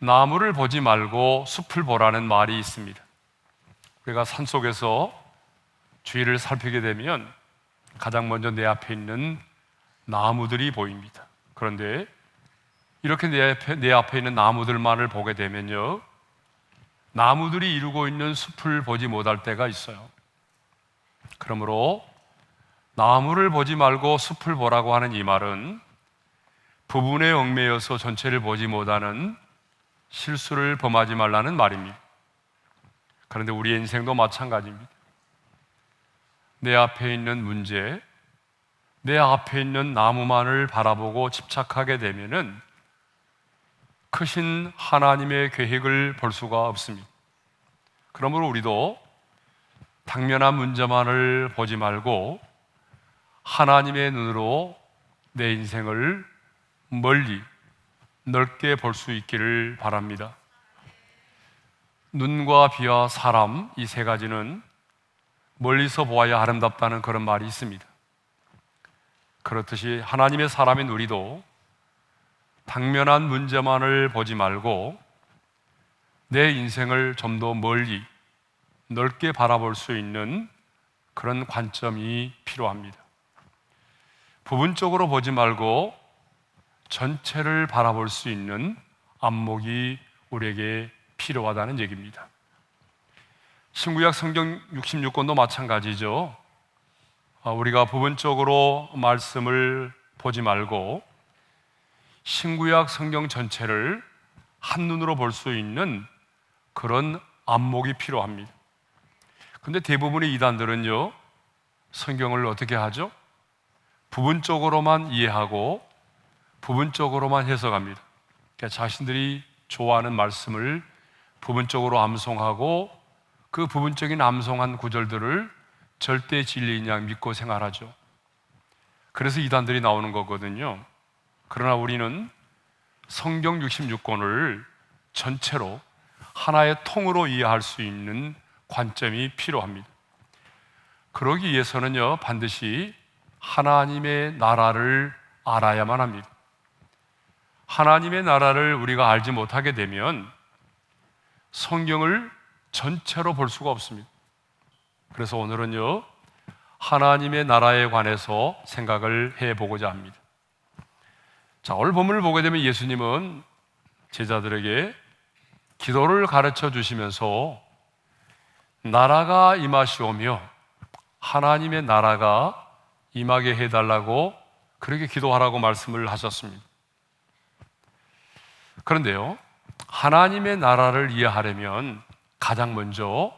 나무를 보지 말고 숲을 보라는 말이 있습니다. 우리가 산속에서 주위를 살피게 되면 가장 먼저 내 앞에 있는 나무들이 보입니다. 그런데 이렇게 내 앞에 있는 나무들만을 보게 되면요, 나무들이 이루고 있는 숲을 보지 못할 때가 있어요. 그러므로 나무를 보지 말고 숲을 보라고 하는 이 말은 부분에 얽매여서 전체를 보지 못하는 실수를 범하지 말라는 말입니다. 그런데 우리의 인생도 마찬가지입니다. 내 앞에 있는 문제, 내 앞에 있는 나무만을 바라보고 집착하게 되면은 크신 하나님의 계획을 볼 수가 없습니다. 그러므로 우리도 당면한 문제만을 보지 말고 하나님의 눈으로 내 인생을 멀리 넓게 볼 수 있기를 바랍니다. 눈과 비와 사람, 이 세 가지는 멀리서 보아야 아름답다는 그런 말이 있습니다. 그렇듯이 하나님의 사람인 우리도 당면한 문제만을 보지 말고 내 인생을 좀 더 멀리 넓게 바라볼 수 있는 그런 관점이 필요합니다. 부분적으로 보지 말고 전체를 바라볼 수 있는 안목이 우리에게 필요하다는 얘기입니다. 신구약 성경 66권도 마찬가지죠. 우리가 부분적으로 말씀을 보지 말고 신구약 성경 전체를 한눈으로 볼 수 있는 그런 안목이 필요합니다. 그런데 대부분의 이단들은요, 성경을 어떻게 하죠? 부분적으로만 이해하고 부분적으로만 해석합니다. 그러니까 자신들이 좋아하는 말씀을 부분적으로 암송하고 그 부분적인 암송한 구절들을 절대 진리인 양 믿고 생활하죠. 그래서 이단들이 나오는 거거든요. 그러나 우리는 성경 66권을 전체로 하나의 통으로 이해할 수 있는 관점이 필요합니다. 그러기 위해서는요, 반드시 하나님의 나라를 알아야만 합니다. 하나님의 나라를 우리가 알지 못하게 되면 성경을 전체로 볼 수가 없습니다. 그래서 오늘은요, 하나님의 나라에 관해서 생각을 해보고자 합니다. 자, 오늘 본문을 보게 되면 예수님은 제자들에게 기도를 가르쳐 주시면서 나라가 임하시오며 하나님의 나라가 임하게 해달라고 그렇게 기도하라고 말씀을 하셨습니다. 그런데요, 하나님의 나라를 이해하려면 가장 먼저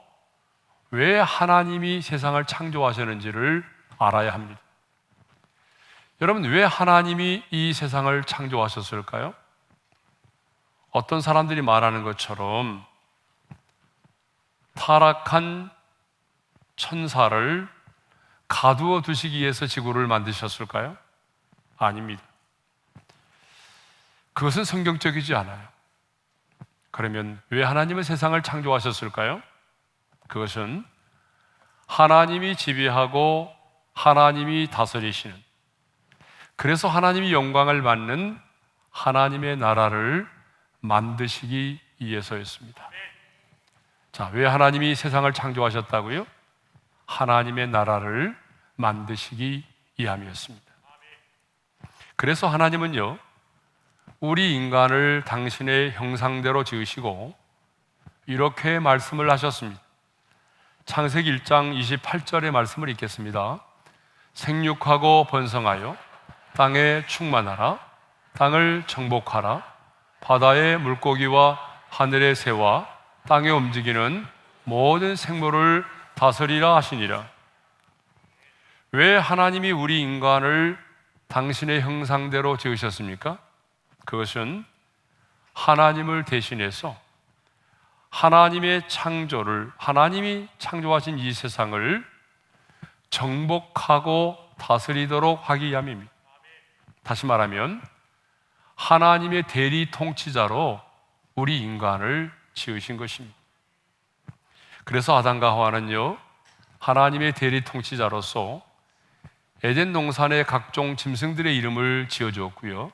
왜 하나님이 세상을 창조하셨는지를 알아야 합니다. 여러분, 왜 하나님이 이 세상을 창조하셨을까요? 어떤 사람들이 말하는 것처럼 타락한 천사를 가두어 두시기 위해서 지구를 만드셨을까요? 아닙니다. 그것은 성경적이지 않아요. 그러면 왜 하나님은 세상을 창조하셨을까요? 그것은 하나님이 지배하고 하나님이 다스리시는, 그래서 하나님이 영광을 받는 하나님의 나라를 만드시기 위해서였습니다. 자, 왜 하나님이 세상을 창조하셨다고요? 하나님의 나라를 만드시기 위함이었습니다. 그래서 하나님은요, 우리 인간을 당신의 형상대로 지으시고 이렇게 말씀을 하셨습니다. 창세기 1장 28절의 말씀을 읽겠습니다. 생육하고 번성하여 땅에 충만하라. 땅을 정복하라. 바다의 물고기와 하늘의 새와 땅에 움직이는 모든 생물을 다스리라 하시니라. 왜 하나님이 우리 인간을 당신의 형상대로 지으셨습니까? 그것은 하나님을 대신해서 하나님의 창조를, 하나님이 창조하신 이 세상을 정복하고 다스리도록 하기 위함입니다. 다시 말하면 하나님의 대리 통치자로 우리 인간을 지으신 것입니다. 그래서 아담과 하와는요, 하나님의 대리 통치자로서 에덴 동산의 각종 짐승들의 이름을 지어주었고요,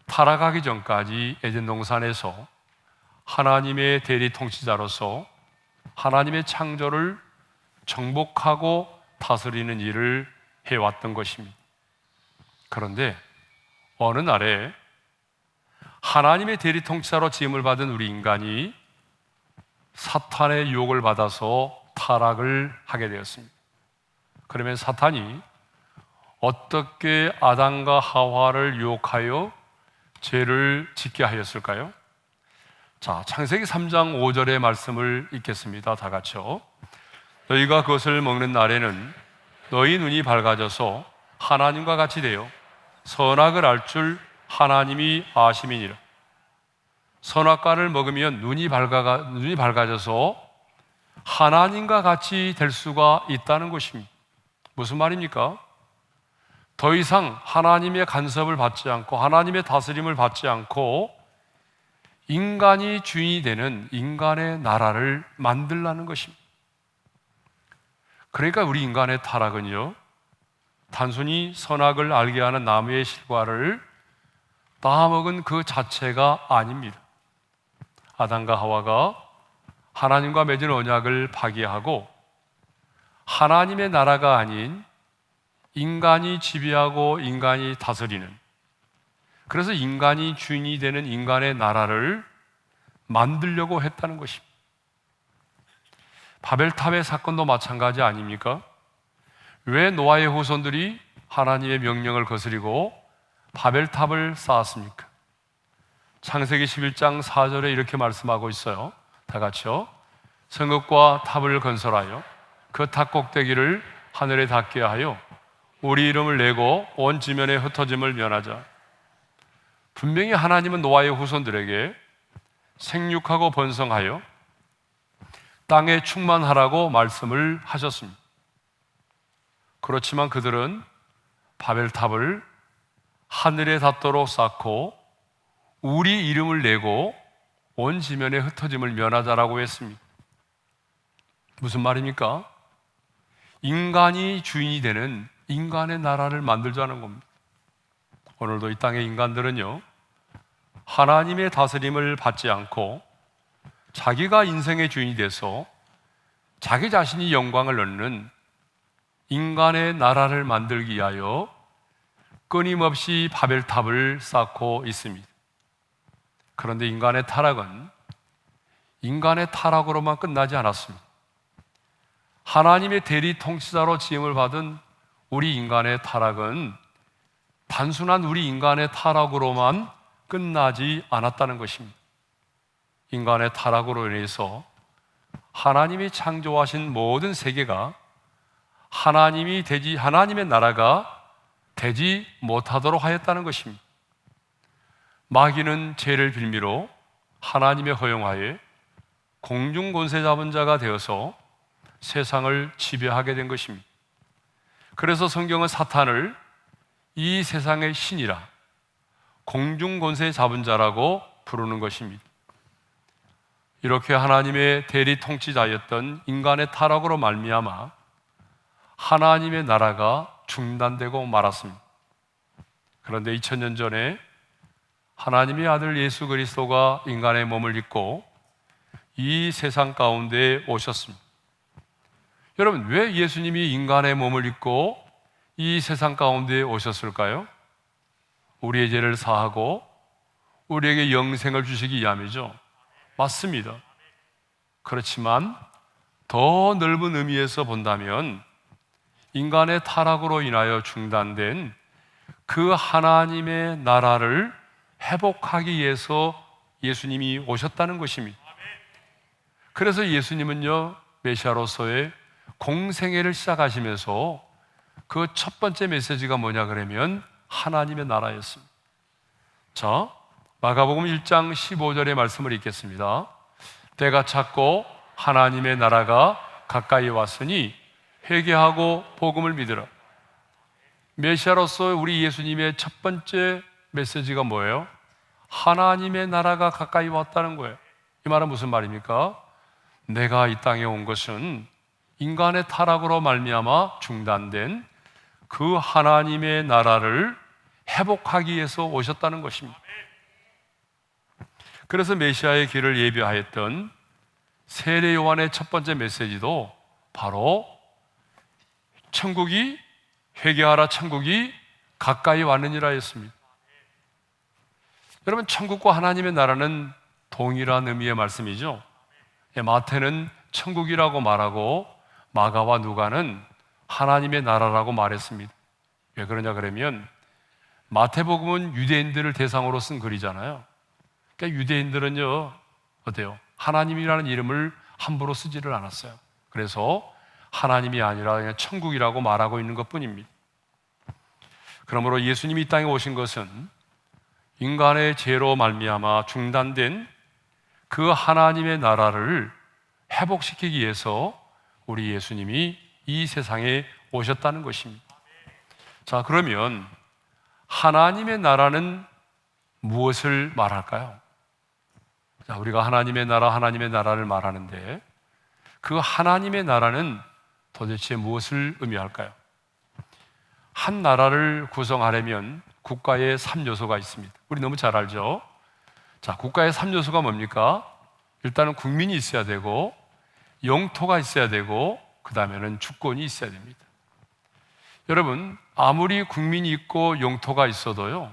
타락하기 전까지 에덴 동산에서 하나님의 대리 통치자로서 하나님의 창조를 정복하고 다스리는 일을 해왔던 것입니다. 그런데 어느 날에 하나님의 대리 통치자로 지음을 받은 우리 인간이 사탄의 유혹을 받아서 타락을 하게 되었습니다. 그러면 사탄이 어떻게 아담과 하와를 유혹하여 죄를 짓게 하였을까요? 자, 창세기 3장 5절의 말씀을 읽겠습니다. 다 같이요. 너희가 그것을 먹는 날에는 너희 눈이 밝아져서 하나님과 같이 되어 선악을 알 줄 하나님이 아심이니라. 선악과를 먹으면 눈이 밝아져서 하나님과 같이 될 수가 있다는 것입니다. 무슨 말입니까? 더 이상 하나님의 간섭을 받지 않고 하나님의 다스림을 받지 않고 인간이 주인이 되는 인간의 나라를 만들라는 것입니다. 그러니까 우리 인간의 타락은요, 단순히 선악을 알게 하는 나무의 실과를 따먹은 그 자체가 아닙니다. 아담과 하와가 하나님과 맺은 언약을 파기하고 하나님의 나라가 아닌 인간이 지배하고 인간이 다스리는, 그래서 인간이 주인이 되는 인간의 나라를 만들려고 했다는 것입니다. 바벨탑의 사건도 마찬가지 아닙니까? 왜 노아의 후손들이 하나님의 명령을 거스리고 바벨탑을 쌓았습니까? 창세기 11장 4절에 이렇게 말씀하고 있어요. 다 같이요. 성읍과 탑을 건설하여 그 탑 꼭대기를 하늘에 닿게 하여 우리 이름을 내고 온 지면에 흩어짐을 면하자. 분명히 하나님은 노아의 후손들에게 생육하고 번성하여 땅에 충만하라고 말씀을 하셨습니다. 그렇지만 그들은 바벨탑을 하늘에 닿도록 쌓고 우리 이름을 내고 온 지면에 흩어짐을 면하자라고 했습니다. 무슨 말입니까? 인간이 주인이 되는 인간의 나라를 만들자는 겁니다. 오늘도 이 땅의 인간들은요, 하나님의 다스림을 받지 않고 자기가 인생의 주인이 돼서 자기 자신이 영광을 얻는 인간의 나라를 만들기 위하여 끊임없이 바벨탑을 쌓고 있습니다. 그런데 인간의 타락은 인간의 타락으로만 끝나지 않았습니다. 하나님의 대리 통치자로 지음을 받은 우리 인간의 타락은 단순한 우리 인간의 타락으로만 끝나지 않았다는 것입니다. 인간의 타락으로 인해서 하나님이 창조하신 모든 세계가 하나님의 나라가 되지 못하도록 하였다는 것입니다. 마귀는 죄를 빌미로 하나님의 허용하에 공중 권세 잡은 자가 되어서 세상을 지배하게 된 것입니다. 그래서 성경은 사탄을 이 세상의 신이라 공중 권세 잡은 자라고 부르는 것입니다. 이렇게 하나님의 대리 통치자였던 인간의 타락으로 말미암아 하나님의 나라가 중단되고 말았습니다. 그런데 2000년 전에 하나님의 아들 예수 그리스도가 인간의 몸을 입고 이 세상 가운데 오셨습니다. 여러분, 왜 예수님이 인간의 몸을 입고 이 세상 가운데 오셨을까요? 우리의 죄를 사하고 우리에게 영생을 주시기 위함이죠. 맞습니다. 그렇지만 더 넓은 의미에서 본다면 인간의 타락으로 인하여 중단된 그 하나님의 나라를 회복하기 위해서 예수님이 오셨다는 것입니다. 그래서 예수님은요, 메시아로서의 공생애를 시작하시면서 그 첫 번째 메시지가 뭐냐 그러면 하나님의 나라였습니다. 자, 마가복음 1장 15절의 말씀을 읽겠습니다. 때가 찼고 하나님의 나라가 가까이 왔으니 회개하고 복음을 믿으라. 메시아로서 우리 예수님의 첫 번째 메시지가 뭐예요? 하나님의 나라가 가까이 왔다는 거예요. 이 말은 무슨 말입니까? 내가 이 땅에 온 것은 인간의 타락으로 말미암아 중단된 그 하나님의 나라를 회복하기 위해서 오셨다는 것입니다. 그래서 메시아의 길을 예비하였던 세례 요한의 첫 번째 메시지도 바로 천국이, 회개하라 천국이 가까이 왔느니라 했습니다. 여러분, 천국과 하나님의 나라는 동일한 의미의 말씀이죠. 마태는 천국이라고 말하고 마가와 누가는 하나님의 나라라고 말했습니다. 왜 그러냐 그러면 마태복음은 유대인들을 대상으로 쓴 글이잖아요. 그러니까 유대인들은요, 어때요? 하나님이라는 이름을 함부로 쓰지를 않았어요. 그래서 하나님이 아니라 그냥 천국이라고 말하고 있는 것뿐입니다. 그러므로 예수님이 이 땅에 오신 것은 인간의 죄로 말미암아 중단된 그 하나님의 나라를 회복시키기 위해서 우리 예수님이 이 세상에 오셨다는 것입니다. 자, 그러면 하나님의 나라는 무엇을 말할까요? 자, 우리가 하나님의 나라를 말하는데 그 하나님의 나라는 도대체 무엇을 의미할까요? 한 나라를 구성하려면 국가의 3요소가 있습니다. 우리 너무 잘 알죠? 자, 국가의 3요소가 뭡니까? 일단은 국민이 있어야 되고, 영토가 있어야 되고, 그 다음에는 주권이 있어야 됩니다. 여러분, 아무리 국민이 있고 영토가 있어도요,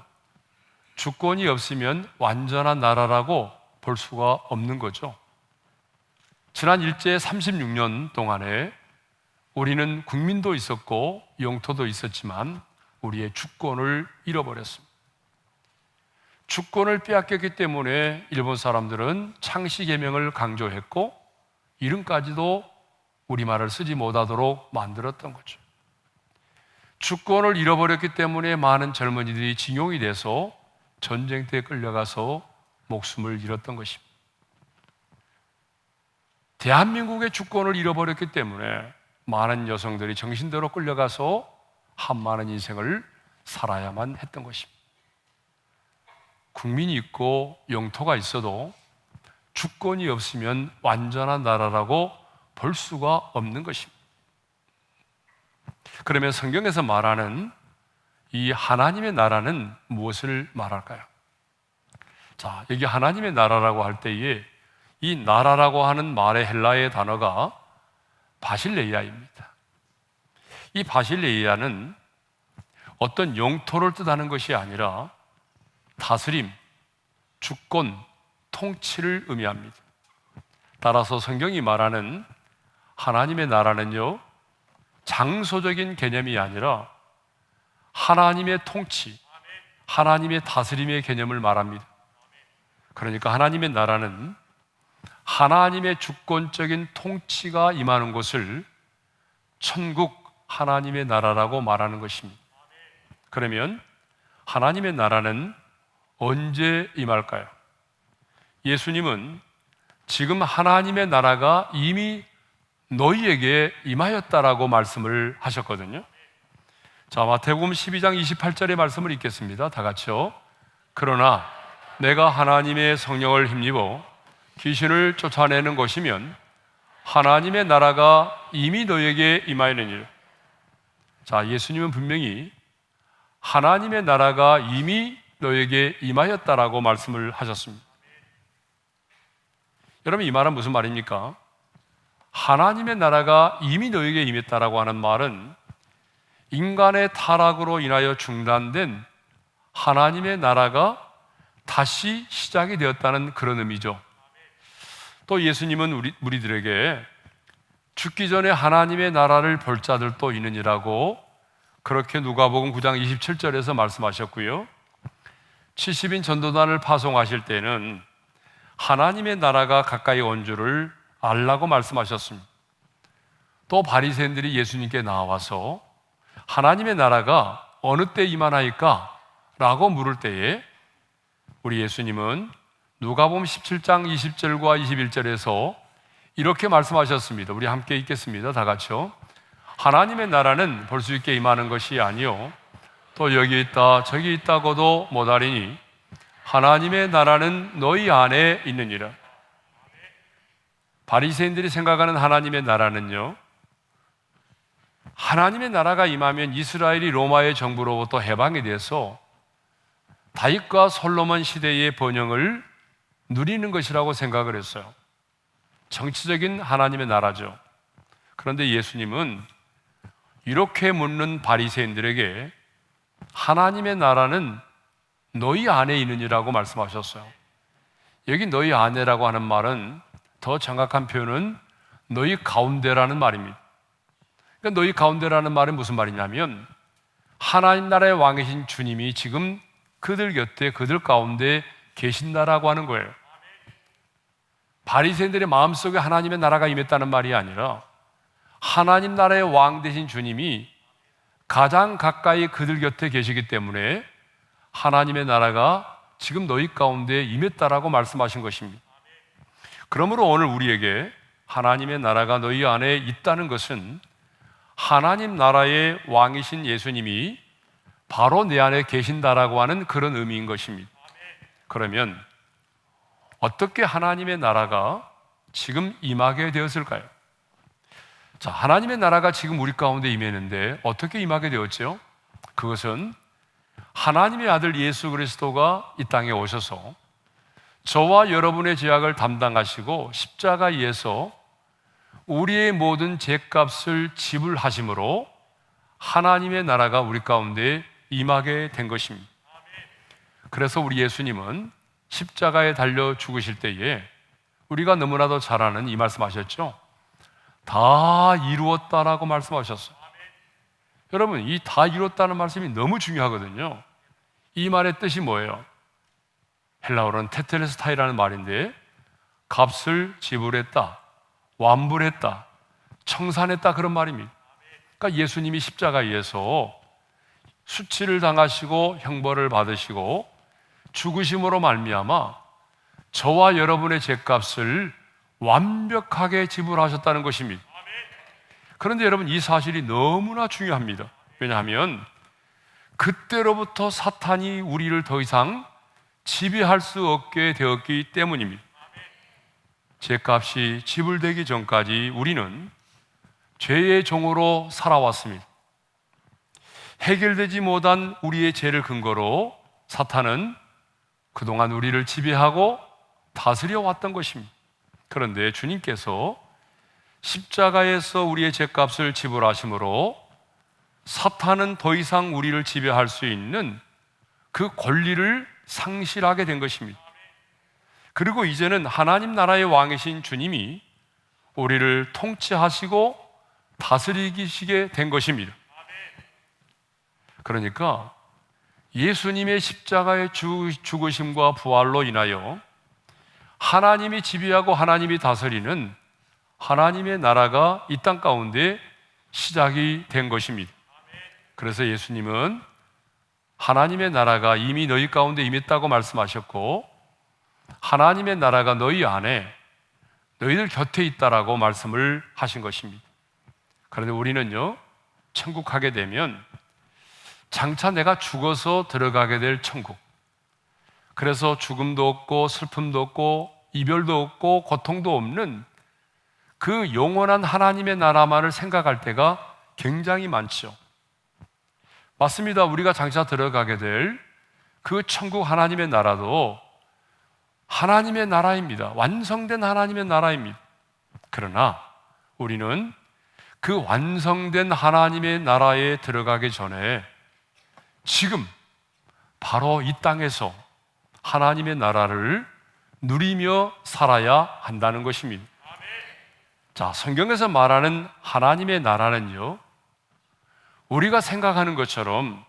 주권이 없으면 완전한 나라라고 볼 수가 없는 거죠. 지난 일제 36년 동안에 우리는 국민도 있었고 영토도 있었지만 우리의 주권을 잃어버렸습니다. 주권을 빼앗겼기 때문에 일본 사람들은 창씨개명을 강조했고 이름까지도 우리말을 쓰지 못하도록 만들었던 거죠. 주권을 잃어버렸기 때문에 많은 젊은이들이 징용이 돼서 전쟁터에 끌려가서 목숨을 잃었던 것입니다. 대한민국의 주권을 잃어버렸기 때문에 많은 여성들이 정신대로 끌려가서 한많은 인생을 살아야만 했던 것입니다. 국민이 있고 영토가 있어도 주권이 없으면 완전한 나라라고 볼 수가 없는 것입니다. 그러면 성경에서 말하는 이 하나님의 나라는 무엇을 말할까요? 자, 여기 하나님의 나라라고 할 때에 이 나라라고 하는 말의 헬라의 단어가 바실레이아입니다. 이 바실레이아는 어떤 영토를 뜻하는 것이 아니라 다스림, 주권, 통치를 의미합니다. 따라서 성경이 말하는 하나님의 나라는요, 장소적인 개념이 아니라 하나님의 통치, 하나님의 다스림의 개념을 말합니다. 그러니까 하나님의 나라는 하나님의 주권적인 통치가 임하는 곳을 천국 하나님의 나라라고 말하는 것입니다. 그러면 하나님의 나라는 언제 임할까요? 예수님은 지금 하나님의 나라가 이미 너희에게 임하였다라고 말씀을 하셨거든요. 자, 마태복음 12장 28절의 말씀을 읽겠습니다. 다 같이요. 그러나 내가 하나님의 성령을 힘입어 귀신을 쫓아내는 것이면 하나님의 나라가 이미 너희에게 임하였느니라. 자, 예수님은 분명히 하나님의 나라가 이미 너희에게 임하였다라고 말씀을 하셨습니다. 여러분, 이 말은 무슨 말입니까? 하나님의 나라가 이미 너희에게 임했다라고 하는 말은 인간의 타락으로 인하여 중단된 하나님의 나라가 다시 시작이 되었다는 그런 의미죠. 또 예수님은 우리들에게 죽기 전에 하나님의 나라를 볼 자들도 있느니라고 그렇게 누가복음 9장 27절에서 말씀하셨고요, 70인 전도단을 파송하실 때는 하나님의 나라가 가까이 온 줄을 알라고 말씀하셨습니다. 또 바리새인들이 예수님께 나와서 하나님의 나라가 어느 때 임하나이까? 라고 물을 때에 우리 예수님은 누가복음 17장 20절과 21절에서 이렇게 말씀하셨습니다. 우리 함께 읽겠습니다. 다 같이요. 하나님의 나라는 볼 수 있게 임하는 것이 아니요 또 여기 있다 저기 있다고도 못하리니 하나님의 나라는 너희 안에 있느니라. 바리새인들이 생각하는 하나님의 나라는요, 하나님의 나라가 임하면 이스라엘이 로마의 정부로부터 해방이 돼서 다윗과 솔로몬 시대의 번영을 누리는 것이라고 생각을 했어요. 정치적인 하나님의 나라죠. 그런데 예수님은 이렇게 묻는 바리새인들에게 하나님의 나라는 너희 안에 있느니라고 말씀하셨어요. 여기 너희 안에라고 하는 말은 더 정확한 표현은 너희 가운데라는 말입니다. 그러니까 너희 가운데라는 말은 무슨 말이냐면 하나님 나라의 왕이신 주님이 지금 그들 곁에 그들 가운데 계신다라고 하는 거예요. 바리새인들의 마음속에 하나님의 나라가 임했다는 말이 아니라 하나님 나라의 왕 되신 주님이 가장 가까이 그들 곁에 계시기 때문에 하나님의 나라가 지금 너희 가운데 임했다라고 말씀하신 것입니다. 그러므로 오늘 우리에게 하나님의 나라가 너희 안에 있다는 것은 하나님 나라의 왕이신 예수님이 바로 내 안에 계신다라고 하는 그런 의미인 것입니다. 그러면 어떻게 하나님의 나라가 지금 임하게 되었을까요? 자, 하나님의 나라가 지금 우리 가운데 임했는데 어떻게 임하게 되었죠? 그것은 하나님의 아들 예수 그리스도가 이 땅에 오셔서 저와 여러분의 죄악을 담당하시고 십자가에서 우리의 모든 죄값을 지불하심으로 하나님의 나라가 우리 가운데 임하게 된 것입니다. 그래서 우리 예수님은 십자가에 달려 죽으실 때에 우리가 너무나도 잘 아는 이 말씀하셨죠? 다 이루었다라고 말씀하셨어요. 여러분, 이 다 이뤘다는 말씀이 너무 중요하거든요. 이 말의 뜻이 뭐예요? 헬라어로는 테텔레스타이라는 말인데 값을 지불했다, 완불했다, 청산했다 그런 말입니다. 그러니까 예수님이 십자가에서 수치를 당하시고 형벌을 받으시고 죽으심으로 말미암아 저와 여러분의 죄값을 완벽하게 지불하셨다는 것입니다. 그런데 여러분, 이 사실이 너무나 중요합니다. 왜냐하면 그때로부터 사탄이 우리를 더 이상 지배할 수 없게 되었기 때문입니다. 죄값이 지불되기 전까지 우리는 죄의 종으로 살아왔습니다. 해결되지 못한 우리의 죄를 근거로 사탄은 그동안 우리를 지배하고 다스려 왔던 것입니다. 그런데 주님께서 십자가에서 우리의 죄값을 지불하심으로 사탄은 더 이상 우리를 지배할 수 있는 그 권리를 상실하게 된 것입니다. 그리고 이제는 하나님 나라의 왕이신 주님이 우리를 통치하시고 다스리시게 된 것입니다. 그러니까 예수님의 십자가의 죽으심과 부활로 인하여 하나님이 지배하고 하나님이 다스리는 하나님의 나라가 이 땅 가운데 시작이 된 것입니다. 그래서 예수님은 하나님의 나라가 이미 너희 가운데 임했다고 말씀하셨고 하나님의 나라가 너희 안에 너희들 곁에 있다라고 말씀을 하신 것입니다. 그런데 우리는요, 천국 가게 되면 장차 내가 죽어서 들어가게 될 천국, 그래서 죽음도 없고 슬픔도 없고 이별도 없고 고통도 없는 그 영원한 하나님의 나라만을 생각할 때가 굉장히 많죠. 맞습니다. 우리가 장차 들어가게 될 그 천국 하나님의 나라도 하나님의 나라입니다. 완성된 하나님의 나라입니다. 그러나 우리는 그 완성된 하나님의 나라에 들어가기 전에 지금 바로 이 땅에서 하나님의 나라를 누리며 살아야 한다는 것입니다. 자, 성경에서 말하는 하나님의 나라는요, 우리가 생각하는 것처럼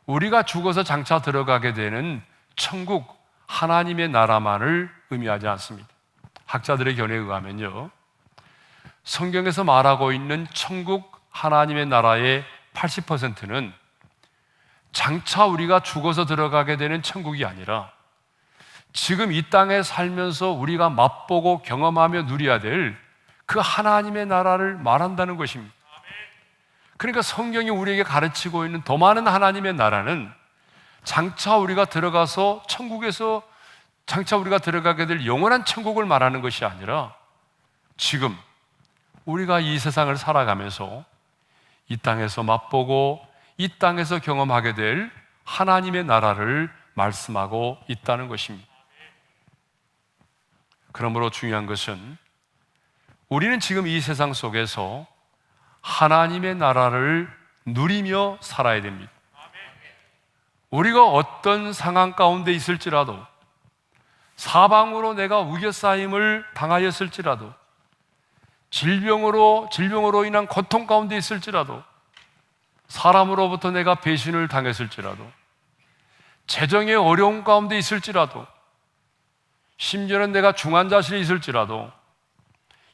우리가 죽어서 장차 들어가게 되는 천국 하나님의 나라만을 의미하지 않습니다. 학자들의 견해에 의하면요, 성경에서 말하고 있는 천국 하나님의 나라의 80%는 장차 우리가 죽어서 들어가게 되는 천국이 아니라 지금 이 땅에 살면서 우리가 맛보고 경험하며 누려야 될 그 하나님의 나라를 말한다는 것입니다. 그러니까 성경이 우리에게 가르치고 있는 더 많은 하나님의 나라는 장차 우리가 들어가서 천국에서 장차 우리가 들어가게 될 영원한 천국을 말하는 것이 아니라 지금 우리가 이 세상을 살아가면서 이 땅에서 맛보고 이 땅에서 경험하게 될 하나님의 나라를 말씀하고 있다는 것입니다. 그러므로 중요한 것은 우리는 지금 이 세상 속에서 하나님의 나라를 누리며 살아야 됩니다. 우리가 어떤 상황 가운데 있을지라도, 사방으로 내가 우겨싸임을 당하였을지라도, 질병으로 인한 고통 가운데 있을지라도, 사람으로부터 내가 배신을 당했을지라도, 재정의 어려움 가운데 있을지라도, 심지어는 내가 중환자실에 있을지라도,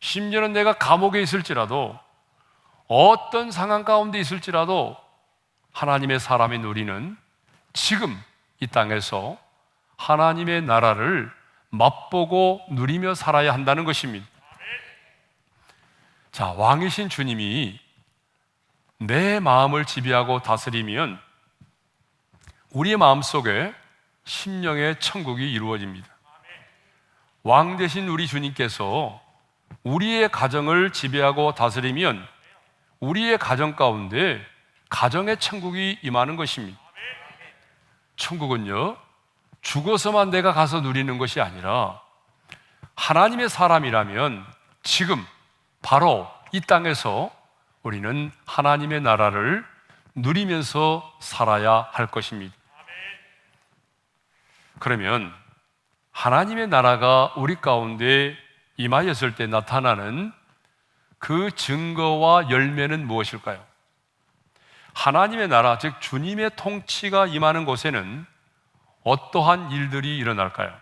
심지어는 내가 감옥에 있을지라도, 어떤 상황 가운데 있을지라도 하나님의 사람이 누리는 지금 이 땅에서 하나님의 나라를 맛보고 누리며 살아야 한다는 것입니다. 자, 왕이신 주님이 내 마음을 지배하고 다스리면 우리의 마음속에 심령의 천국이 이루어집니다. 왕 되신 우리 주님께서 우리의 가정을 지배하고 다스리면 우리의 가정 가운데 가정의 천국이 임하는 것입니다. 천국은요, 죽어서만 내가 가서 누리는 것이 아니라 하나님의 사람이라면 지금 바로 이 땅에서 우리는 하나님의 나라를 누리면서 살아야 할 것입니다. 그러면 하나님의 나라가 우리 가운데 임하였을 때 나타나는 그 증거와 열매는 무엇일까요? 하나님의 나라, 즉 주님의 통치가 임하는 곳에는 어떠한 일들이 일어날까요?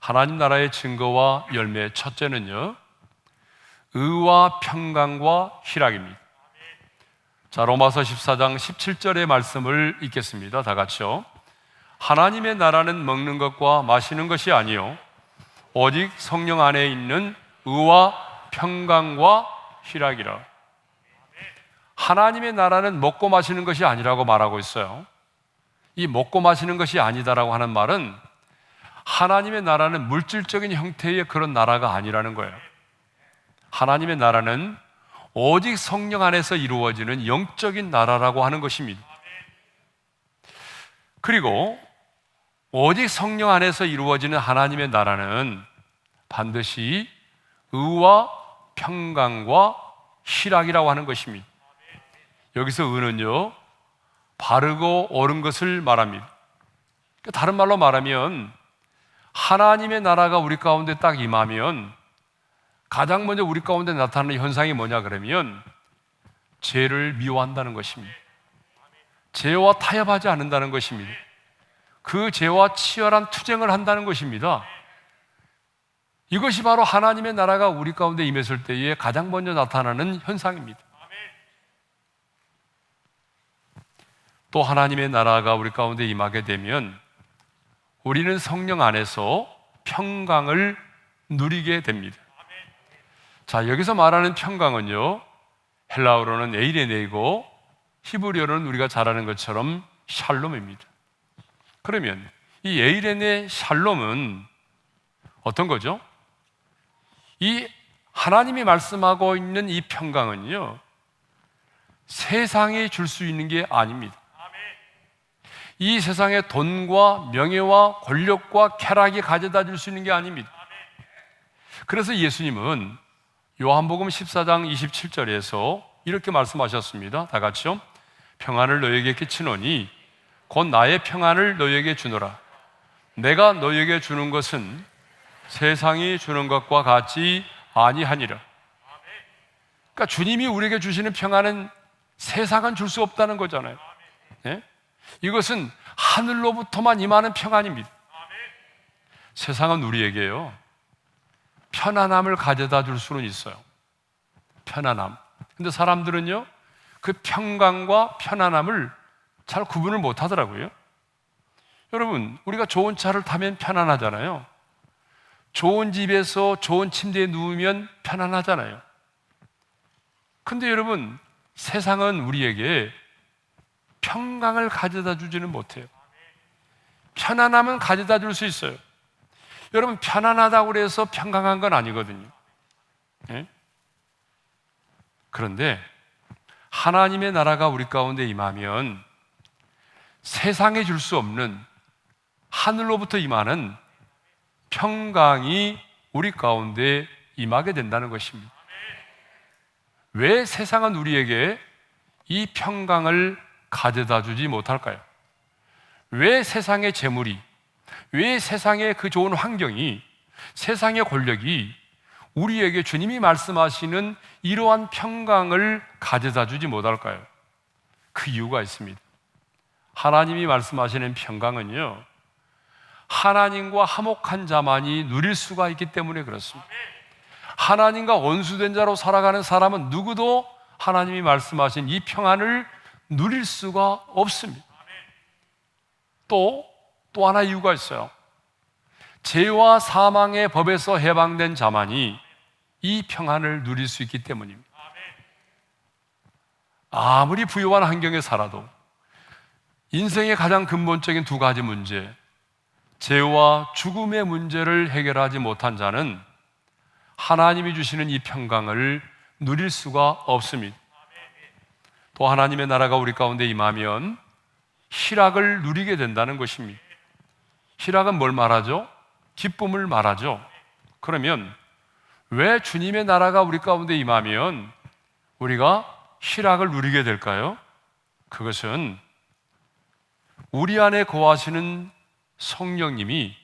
하나님 나라의 증거와 열매, 첫째는요, 의와 평강과 희락입니다. 자, 로마서 14장 17절의 말씀을 읽겠습니다. 다 같이요. 하나님의 나라는 먹는 것과 마시는 것이 아니요 오직 성령 안에 있는 의와 평강과 희락이라. 하나님의 나라는 먹고 마시는 것이 아니라고 말하고 있어요. 이 먹고 마시는 것이 아니다라고 하는 말은 하나님의 나라는 물질적인 형태의 그런 나라가 아니라는 거예요. 하나님의 나라는 오직 성령 안에서 이루어지는 영적인 나라라고 하는 것입니다. 그리고 오직 성령 안에서 이루어지는 하나님의 나라는 반드시 의와 평강과 희락이라고 하는 것입니다. 여기서 의는요, 바르고 옳은 것을 말합니다. 다른 말로 말하면 하나님의 나라가 우리 가운데 딱 임하면 가장 먼저 우리 가운데 나타나는 현상이 뭐냐 그러면 죄를 미워한다는 것입니다. 죄와 타협하지 않는다는 것입니다. 그 죄와 치열한 투쟁을 한다는 것입니다. 이것이 바로 하나님의 나라가 우리 가운데 임했을 때에 가장 먼저 나타나는 현상입니다. 또 하나님의 나라가 우리 가운데 임하게 되면 우리는 성령 안에서 평강을 누리게 됩니다. 자, 여기서 말하는 평강은요, 헬라어로는 에이레네이고 히브리어로는 우리가 잘 아는 것처럼 샬롬입니다. 그러면 이 에이레네 샬롬은 어떤 거죠? 이 하나님이 말씀하고 있는 이 평강은요, 세상이 줄 수 있는 게 아닙니다. 이 세상에 돈과 명예와 권력과 쾌락이 가져다 줄 수 있는 게 아닙니다. 그래서 예수님은 요한복음 14장 27절에서 이렇게 말씀하셨습니다. 다 같이요. 평안을 너에게 끼치노니 곧 나의 평안을 너에게 주노라. 내가 너에게 주는 것은 세상이 주는 것과 같지 아니하니라. 그러니까 주님이 우리에게 주시는 평안은 세상은 줄 수 없다는 거잖아요. 네? 이것은 하늘로부터만 임하는 평안입니다. 세상은 우리에게요, 편안함을 가져다 줄 수는 있어요. 편안함. 근데 사람들은요, 그 평강과 편안함을 잘 구분을 못 하더라고요. 여러분, 우리가 좋은 차를 타면 편안하잖아요. 좋은 집에서 좋은 침대에 누우면 편안하잖아요. 근데 여러분, 세상은 우리에게 평강을 가져다 주지는 못해요. 편안함은 가져다 줄 수 있어요. 여러분, 편안하다고 해서 평강한 건 아니거든요. 네? 그런데 하나님의 나라가 우리 가운데 임하면 세상에 줄 수 없는 하늘로부터 임하는 평강이 우리 가운데 임하게 된다는 것입니다. 왜 세상은 우리에게 이 평강을 가져다 주지 못할까요? 왜 세상의 재물이, 왜 세상의 그 좋은 환경이, 세상의 권력이 우리에게 주님이 말씀하시는 이러한 평강을 가져다 주지 못할까요? 그 이유가 있습니다. 하나님이 말씀하시는 평강은요, 하나님과 화목한 자만이 누릴 수가 있기 때문에 그렇습니다. 하나님과 원수된 자로 살아가는 사람은 누구도 하나님이 말씀하신 이 평안을 누릴 수가 없습니다. 또 하나 이유가 있어요. 죄와 사망의 법에서 해방된 자만이 이 평안을 누릴 수 있기 때문입니다. 아무리 부유한 환경에 살아도 인생의 가장 근본적인 두 가지 문제, 죄와 죽음의 문제를 해결하지 못한 자는 하나님이 주시는 이 평강을 누릴 수가 없습니다. 또 하나님의 나라가 우리 가운데 임하면 희락을 누리게 된다는 것입니다. 희락은 뭘 말하죠? 기쁨을 말하죠. 그러면 왜 주님의 나라가 우리 가운데 임하면 우리가 희락을 누리게 될까요? 그것은 우리 안에 거하시는 성령님이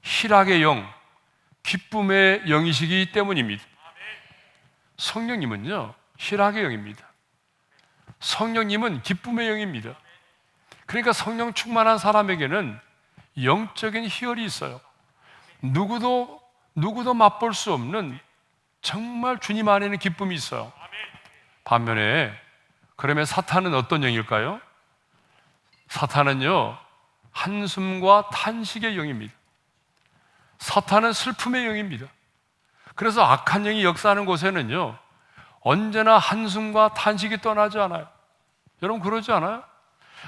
희락의 영, 기쁨의 영이시기 때문입니다. 성령님은요, 희락의 영입니다. 성령님은 기쁨의 영입니다. 그러니까 성령 충만한 사람에게는 영적인 희열이 있어요. 누구도 맛볼 수 없는 정말 주님 안에는 기쁨이 있어요. 반면에 그러면 사탄은 어떤 영일까요? 사탄은요, 한숨과 탄식의 영입니다. 사탄은 슬픔의 영입니다. 그래서 악한 영이 역사하는 곳에는요, 언제나 한숨과 탄식이 떠나지 않아요. 여러분 그러지 않아요?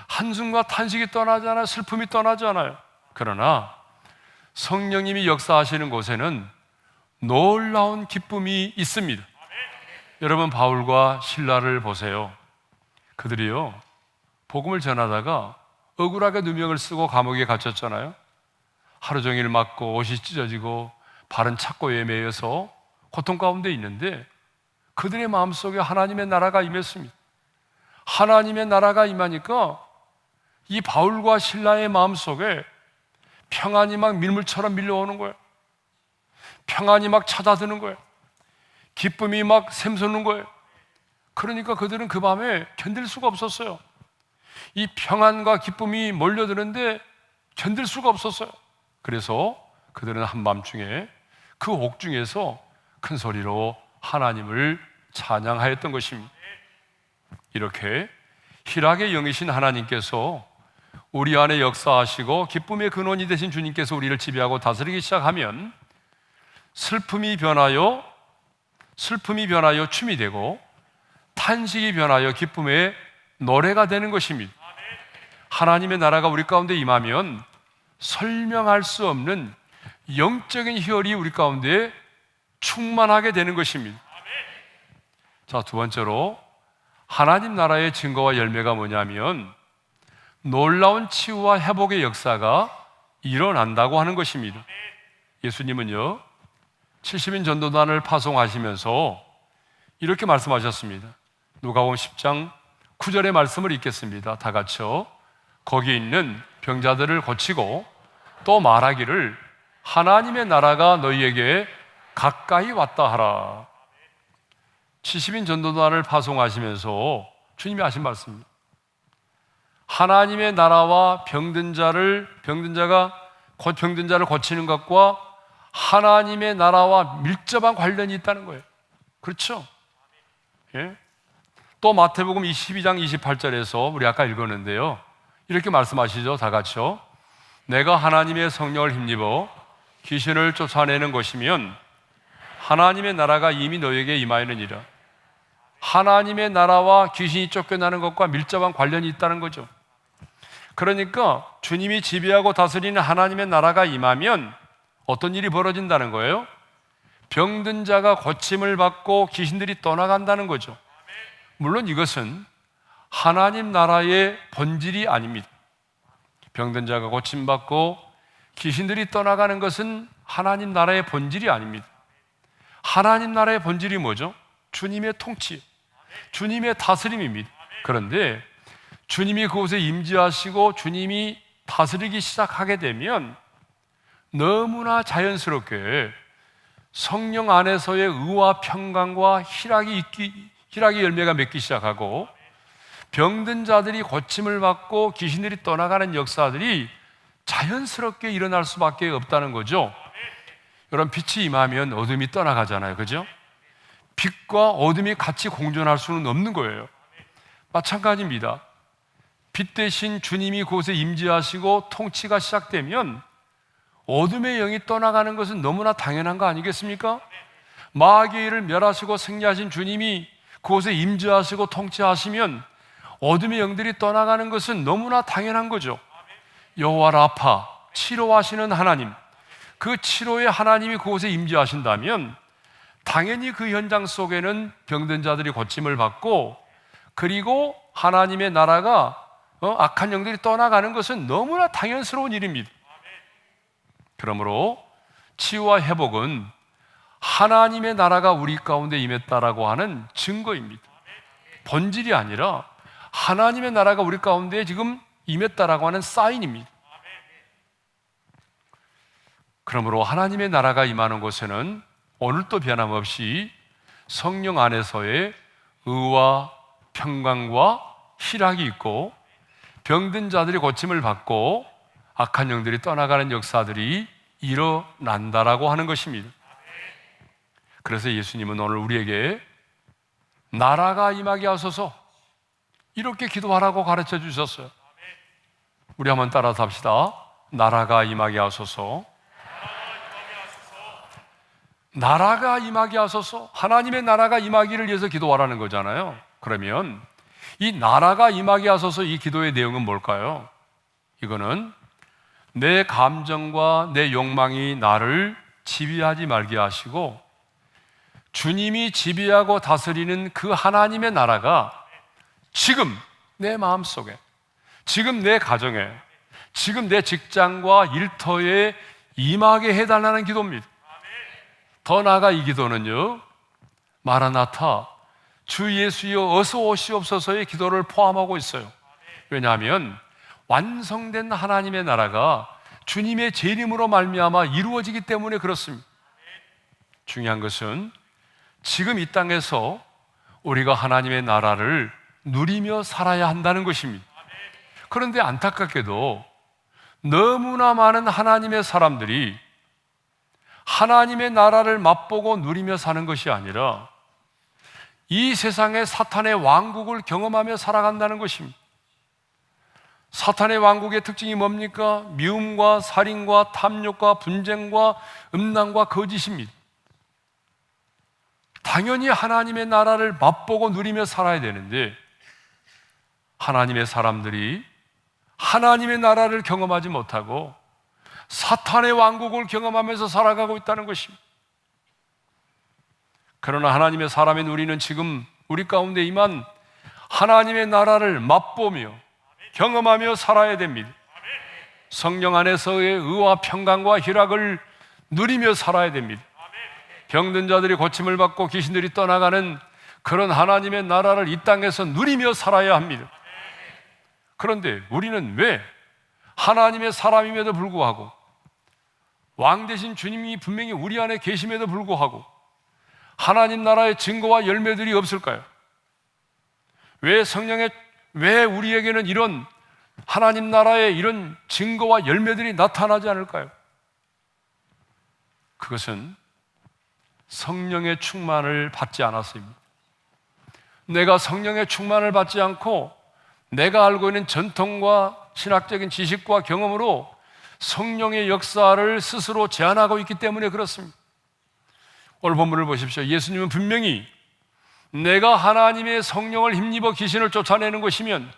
한숨과 탄식이 떠나지 않아요. 슬픔이 떠나지 않아요. 그러나 성령님이 역사하시는 곳에는 놀라운 기쁨이 있습니다. 여러분 바울과 실라를 보세요. 그들이요, 복음을 전하다가 억울하게 누명을 쓰고 감옥에 갇혔잖아요. 하루 종일 맞고 옷이 찢어지고 발은 착고에 매여서 고통 가운데 있는데 그들의 마음속에 하나님의 나라가 임했습니다. 하나님의 나라가 임하니까 이 바울과 실라의 마음속에 평안이 막 밀물처럼 밀려오는 거예요. 평안이 막 찾아드는 거예요. 기쁨이 막 샘솟는 거예요. 그러니까 그들은 그 밤에 견딜 수가 없었어요. 이 평안과 기쁨이 몰려드는데 견딜 수가 없었어요. 그래서 그들은 한밤중에 그 옥중에서 큰 소리로 하나님을 찬양하였던 것입니다. 이렇게 희락의 영이신 하나님께서 우리 안에 역사하시고 기쁨의 근원이 되신 주님께서 우리를 지배하고 다스리기 시작하면 슬픔이 변하여 춤이 되고 탄식이 변하여 기쁨의 노래가 되는 것입니다. 하나님의 나라가 우리 가운데 임하면 설명할 수 없는 영적인 희열이 우리 가운데 충만하게 되는 것입니다. 자, 두 번째로 하나님 나라의 증거와 열매가 뭐냐면 놀라운 치유와 회복의 역사가 일어난다고 하는 것입니다. 예수님은요, 70인 전도단을 파송하시면서 이렇게 말씀하셨습니다. 누가복음 10장 9절의 말씀을 읽겠습니다. 다 같이요. 거기 있는 병자들을 고치고 또 말하기를 하나님의 나라가 너희에게 가까이 왔다 하라. 70인 전도단을 파송하시면서 주님이 하신 말씀입니다. 하나님의 나라와 병든 자를 고치는 것과 하나님의 나라와 밀접한 관련이 있다는 거예요. 그렇죠? 예? 또 마태복음 22장 28절에서 우리 아까 읽었는데요, 이렇게 말씀하시죠. 다 같이요. 내가 하나님의 성령을 힘입어 귀신을 쫓아내는 것이면 하나님의 나라가 이미 너에게 임하였느니라. 하나님의 나라와 귀신이 쫓겨나는 것과 밀접한 관련이 있다는 거죠. 그러니까 주님이 지배하고 다스리는 하나님의 나라가 임하면 어떤 일이 벌어진다는 거예요? 병든 자가 고침을 받고 귀신들이 떠나간다는 거죠. 물론 이것은 하나님 나라의 본질이 아닙니다. 병든 자가 고침받고 귀신들이 떠나가는 것은 하나님 나라의 본질이 아닙니다. 하나님 나라의 본질이 뭐죠? 주님의 통치, 주님의 다스림입니다. 그런데 주님이 그곳에 임재하시고 주님이 다스리기 시작하게 되면 너무나 자연스럽게 성령 안에서의 의와 평강과 희락의 열매가 맺기 시작하고 병든 자들이 고침을 받고 귀신들이 떠나가는 역사들이 자연스럽게 일어날 수밖에 없다는 거죠. 여러분, 빛이 임하면 어둠이 떠나가잖아요, 그죠? 빛과 어둠이 같이 공존할 수는 없는 거예요. 마찬가지입니다. 빛 대신 주님이 그곳에 임재하시고 통치가 시작되면 어둠의 영이 떠나가는 것은 너무나 당연한 거 아니겠습니까? 마귀의 일을 멸하시고 승리하신 주님이 그곳에 임재하시고 통치하시면 어둠의 영들이 떠나가는 것은 너무나 당연한 거죠. 여호와 라파, 치료하시는 하나님, 그 치료의 하나님이 그곳에 임재하신다면 당연히 그 현장 속에는 병든 자들이 고침을 받고, 그리고 하나님의 나라가 악한 영들이 떠나가는 것은 너무나 당연스러운 일입니다. 그러므로 치유와 회복은 하나님의 나라가 우리 가운데 임했다라고 하는 증거입니다. 본질이 아니라 하나님의 나라가 우리 가운데 지금 임했다라고 하는 사인입니다. 그러므로 하나님의 나라가 임하는 곳에는 오늘도 변함없이 성령 안에서의 의와 평강과 희락이 있고, 병든 자들이 고침을 받고 악한 영들이 떠나가는 역사들이 일어난다라고 하는 것입니다. 그래서 예수님은 오늘 우리에게 나라가 임하게 하소서 이렇게 기도하라고 가르쳐 주셨어요. 우리 한번 따라서 합시다. 나라가 임하게 하소서. 나라가 임하게 하소서. 하나님의 나라가 임하기를 위해서 기도하라는 거잖아요. 그러면 이 나라가 임하게 하소서, 이 기도의 내용은 뭘까요? 이거는 내 감정과 내 욕망이 나를 지배하지 말게 하시고 주님이 지배하고 다스리는 그 하나님의 나라가 지금 내 마음속에, 지금 내 가정에, 지금 내 직장과 일터에 임하게 해달라는 기도입니다. 더 나아가 이 기도는요, 마라나타, 주 예수여 어서 오시옵소서의 기도를 포함하고 있어요. 왜냐하면 완성된 하나님의 나라가 주님의 재림으로 말미암아 이루어지기 때문에 그렇습니다. 중요한 것은 지금 이 땅에서 우리가 하나님의 나라를 누리며 살아야 한다는 것입니다. 그런데 안타깝게도 너무나 많은 하나님의 사람들이 하나님의 나라를 맛보고 누리며 사는 것이 아니라 이 세상의 사탄의 왕국을 경험하며 살아간다는 것입니다. 사탄의 왕국의 특징이 뭡니까? 미움과 살인과 탐욕과 분쟁과 음란과 거짓입니다. 당연히 하나님의 나라를 맛보고 누리며 살아야 되는데 하나님의 사람들이 하나님의 나라를 경험하지 못하고 사탄의 왕국을 경험하면서 살아가고 있다는 것입니다. 그러나 하나님의 사람인 우리는 지금 우리 가운데 임한 하나님의 나라를 맛보며 경험하며 살아야 됩니다. 성령 안에서의 의와 평강과 희락을 누리며 살아야 됩니다. 병든 자들이 고침을 받고 귀신들이 떠나가는 그런 하나님의 나라를 이 땅에서 누리며 살아야 합니다. 그런데 우리는 왜 하나님의 사람임에도 불구하고, 왕 되신 주님이 분명히 우리 안에 계심에도 불구하고 하나님 나라의 증거와 열매들이 없을까요? 왜 우리에게는 이런 하나님 나라의 이런 증거와 열매들이 나타나지 않을까요? 그것은 성령의 충만을 받지 않았습니다. 내가 성령의 충만을 받지 않고 내가 알고 있는 전통과 신학적인 지식과 경험으로 성령의 역사를 스스로 제한하고 있기 때문에 그렇습니다. 오늘 본문을 보십시오. 예수님은 분명히 내가 하나님의 성령을 힘입어 귀신을 쫓아내는 것이면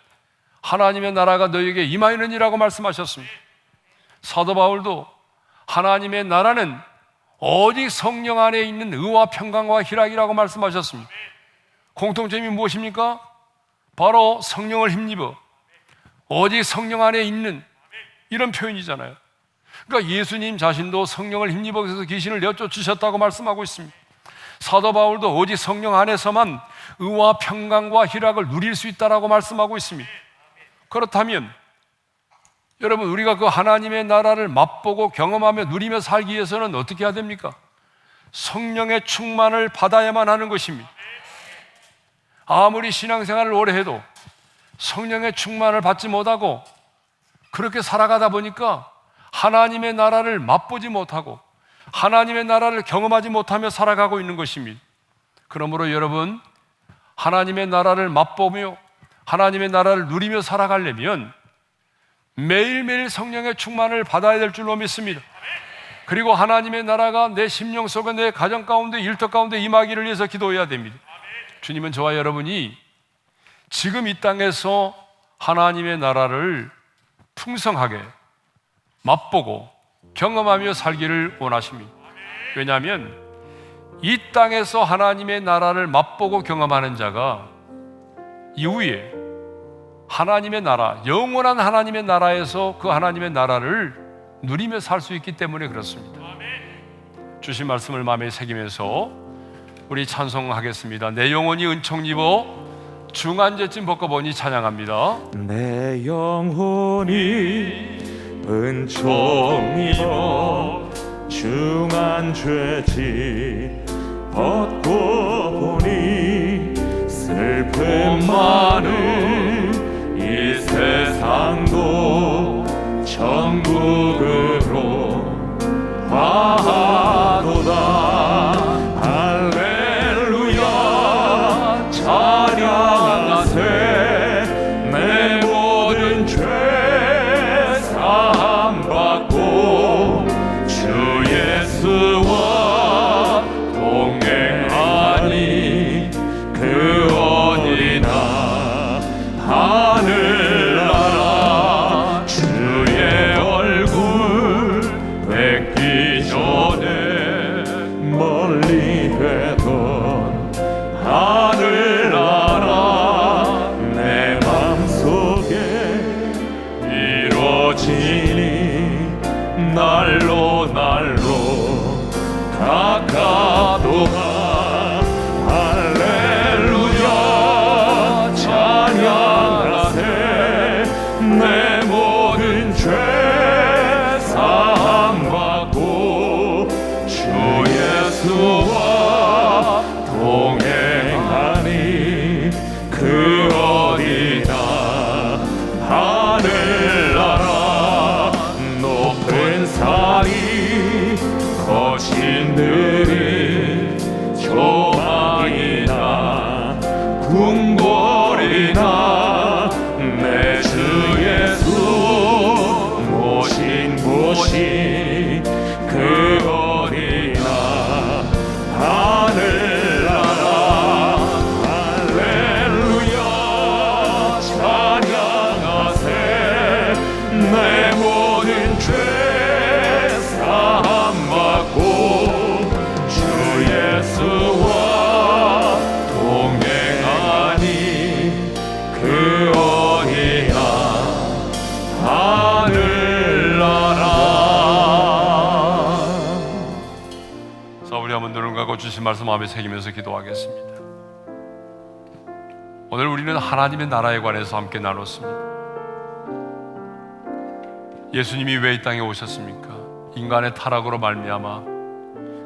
하나님의 나라가 너에게 임하느니라고 말씀하셨습니다. 사도 바울도 하나님의 나라는 오직 성령 안에 있는 의와 평강과 희락이라고 말씀하셨습니다. 공통점이 무엇입니까? 바로 성령을 힘입어 오직 성령 안에 있는, 이런 표현이잖아요. 그러니까 예수님 자신도 성령을 힘입어서 귀신을 내쫓으셨다고 말씀하고 있습니다. 사도 바울도 오직 성령 안에서만 의와 평강과 희락을 누릴 수 있다라고 말씀하고 있습니다. 그렇다면 여러분, 우리가 그 하나님의 나라를 맛보고 경험하며 누리며 살기 위해서는 어떻게 해야 됩니까? 성령의 충만을 받아야만 하는 것입니다. 아무리 신앙생활을 오래 해도 성령의 충만을 받지 못하고 그렇게 살아가다 보니까 하나님의 나라를 맛보지 못하고 하나님의 나라를 경험하지 못하며 살아가고 있는 것입니다. 그러므로 여러분, 하나님의 나라를 맛보며 하나님의 나라를 누리며 살아가려면 매일매일 성령의 충만을 받아야 될 줄로 믿습니다. 그리고 하나님의 나라가 내 심령 속에, 내 가정 가운데, 일터 가운데 임하기를 위해서 기도해야 됩니다. 주님은 저와 여러분이 지금 이 땅에서 하나님의 나라를 풍성하게 맛보고 경험하며 살기를 원하십니다. 왜냐하면 이 땅에서 하나님의 나라를 맛보고 경험하는 자가 이후에 하나님의 나라, 영원한 하나님의 나라에서 그 하나님의 나라를 누리며 살 수 있기 때문에 그렇습니다. 주신 말씀을 마음에 새기면서 우리 찬송하겠습니다. 내 영혼이 은총 입어 중한죄짐 벗겨보니 찬양합니다. 내 영혼이 은총 입어 중한죄짐 벗고 보니 슬픔 많은 이 세상도 천국으로 화하도다. 할렐루야 찬양하세. 내 모든 죄 사함받고 주 예수와 동행하니 그 어디나 하늘나라 주의 얼굴 뵙기 전에 멀리 되던 하늘나라 내 맘속에 이루어지니 날로 날로 가까도다. 할렐루야 찬양하세. 내 모든 죄 사함받고 주 예수와 동행하니 그 어디나 하늘나라. 높은 산이 거친 들이 조망이나 궁궐이나 내 주 예수 모신 곳이 그 어디나 하늘나라. 할렐루야 찬양하세. 내 모든 죄 사함받고 주 예수와 동행하니 그 어디나 하늘나라. 자, 우리 한번 눈을 감고 주신 말씀 마음에 새기면서 기도하겠습니다. 오늘 우리는 하나님의 나라에 관해서 함께 나눴습니다. 예수님이 왜 이 땅에 오셨습니까? 인간의 타락으로 말미암아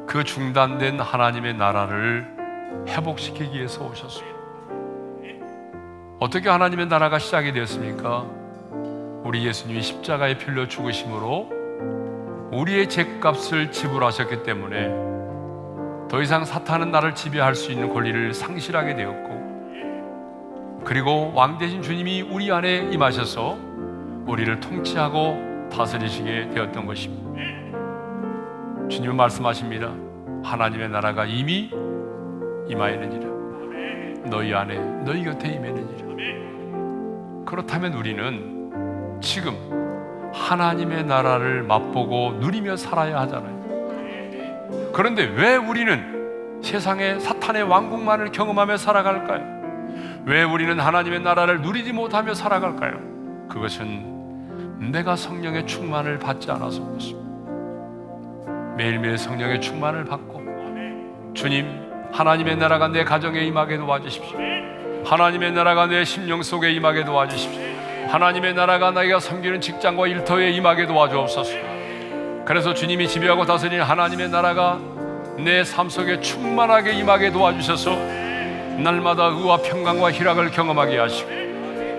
그 중단된 하나님의 나라를 회복시키기 위해서 오셨습니다. 어떻게 하나님의 나라가 시작이 되었습니까? 우리 예수님이 십자가에 필려 죽으심으로 우리의 죄값을 지불하셨기 때문에 더 이상 사탄은 나를 지배할 수 있는 권리를 상실하게 되었고, 그리고 왕 대신 주님이 우리 안에 임하셔서 우리를 통치하고 다스리시게 되었던 것입니다. 주님은 말씀하십니다. 하나님의 나라가 이미 임하였느니라. 너희 안에, 너희 곁에 임했느니라. 그렇다면 우리는 지금 하나님의 나라를 맛보고 누리며 살아야 하잖아요. 그런데 왜 우리는 세상의 사탄의 왕국만을 경험하며 살아갈까요? 왜 우리는 하나님의 나라를 누리지 못하며 살아갈까요? 그것은 내가 성령의 충만을 받지 않아서 그렇습니다. 매일매일 성령의 충만을 받고, 주님, 하나님의 나라가 내 가정에 임하게 도와주십시오. 하나님의 나라가 내 심령 속에 임하게 도와주십시오. 하나님의 나라가 나이가 섬기는 직장과 일터에 임하게 도와주옵소서. 그래서 주님이 지배하고 다스리는 하나님의 나라가 내 삶 속에 충만하게 임하게 도와주셔서 날마다 의와 평강과 희락을 경험하게 하시고,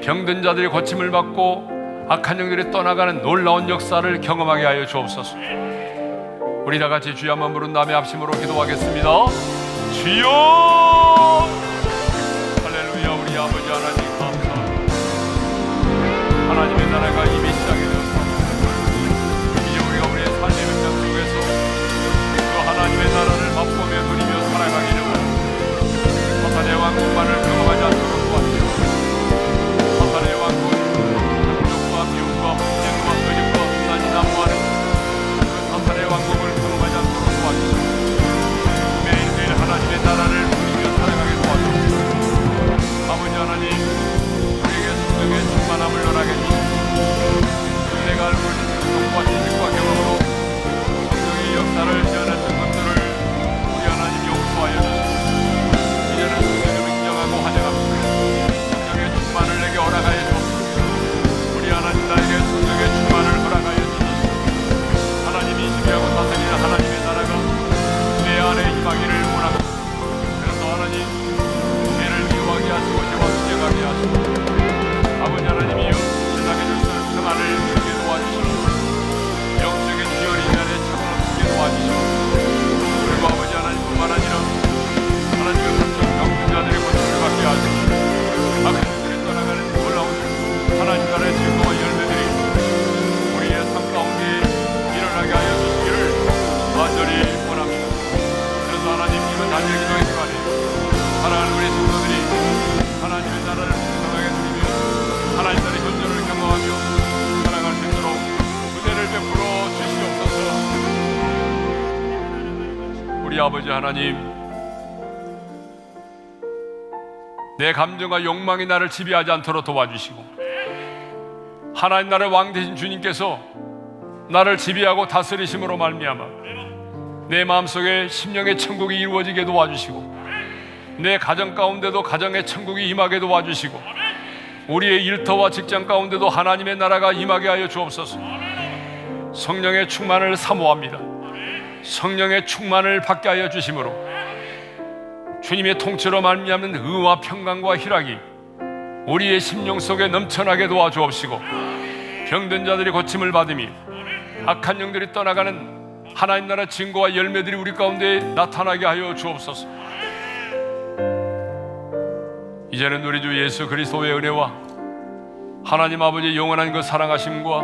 병든 자들이 고침을 받고 악한 영들이 떠나가는 놀라운 역사를 경험하게 하여 주옵소서. 우리 다 같이 주여 한번 부른 다음에 합심으로 기도하겠습니다. 주여! 할렐루야. 우리 아버지 하나님 감사합니다. 하나님의 나라가 이미 시작이 되었습니다. 이제 우리가 우리의 삶의 현장 속에서 그 하나님의 나라를 맛보며 누리며 살아가기를 원합니다. 사탄의 왕국만을 경험하지 않도록 도와주시옵소서. 사탄의 왕국은 한쪽과 미움과 분쟁과 거짓과 음란이 난무하는 그 사탄의 왕국을 경험하지 않도록 도와주시옵소서. 매일매일 하나님의 나라를 누리며 살아가게 도와주옵소서. 아버지 하나님, 우리에게 성령의 충만함을 허락해 주시옵소서. 내가 알고 있는 정보와 지식과 경험으로 성령의 역사를 제안했던 것들을 우리 하나님 용서하여 주시옵소서. 이제는 성령을 인정하고 환영합니다. 성령의 충만을 내게 허락하여 주옵소서. 우리 하나님, 나에게 성령의 충만을 허락하여 주소서. 하나님이 지배하고 다스리는 하나님의 나라가 내 안에 임하기를 원합니다. 그래서 하나님, 죄를 미워하게 하시고 죄와 투쟁하게 하시고, 아버지 하나님이여, 세상에 주시는 평안을 주게 도와주시고, 영적인 기혈이 내 안에 차분하게 도와주시고, 그리고 아버지 하나님뿐만 아니라 하나님의 각종 병든 자들의 고침을 받게 하시고, 악한 영들이 떠나가는 놀라운 하나님 나라의 증거와 열매들이 우리의 삶 가운데 일어나게 하여 주시기를 간절히 원합니다. 그래서 하나님, 이번 단일 기도의 시간에 사랑하는 우리 성도들이 하나님의 나라를 풍성하게 누리며 하나님 나라의 현존을 경험하며 살아갈 수 있도록 은혜를 베풀어 주시옵소서. 우리 아버지 하나님, 내 감정과 욕망이 나를 지배하지 않도록 도와주시고, 하나님 나라의 왕 되신 주님께서 나를 지배하고 다스리심으로 말미암아 내 마음속에 심령의 천국이 이루어지게 도와주시고, 내 가정 가운데도 가정의 천국이 임하게 도와주시고, 우리의 일터와 직장 가운데도 하나님의 나라가 임하게 하여 주옵소서. 성령의 충만을 사모합니다. 성령의 충만을 받게 하여 주심으로 주님의 통치로 말미암는 의와 평강과 희락이 우리의 심령 속에 넘쳐나게 도와주옵시고, 병든 자들이 고침을 받으며 악한 영들이 떠나가는 하나님 나라 증거와 열매들이 우리 가운데 나타나게 하여 주옵소서. 이제는 우리 주 예수 그리스도의 은혜와 하나님 아버지의 영원한 그 사랑하심과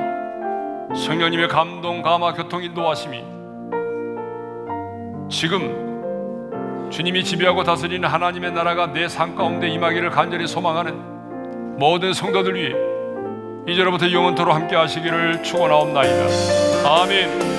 성령님의 감동, 감화, 교통, 인도하심이 지금 주님이 지배하고 다스리는 하나님의 나라가 내 삶 가운데 임하기를 간절히 소망하는 모든 성도들 위해 이제로부터 영원토록 함께 하시기를 축원하옵나이다. 아멘.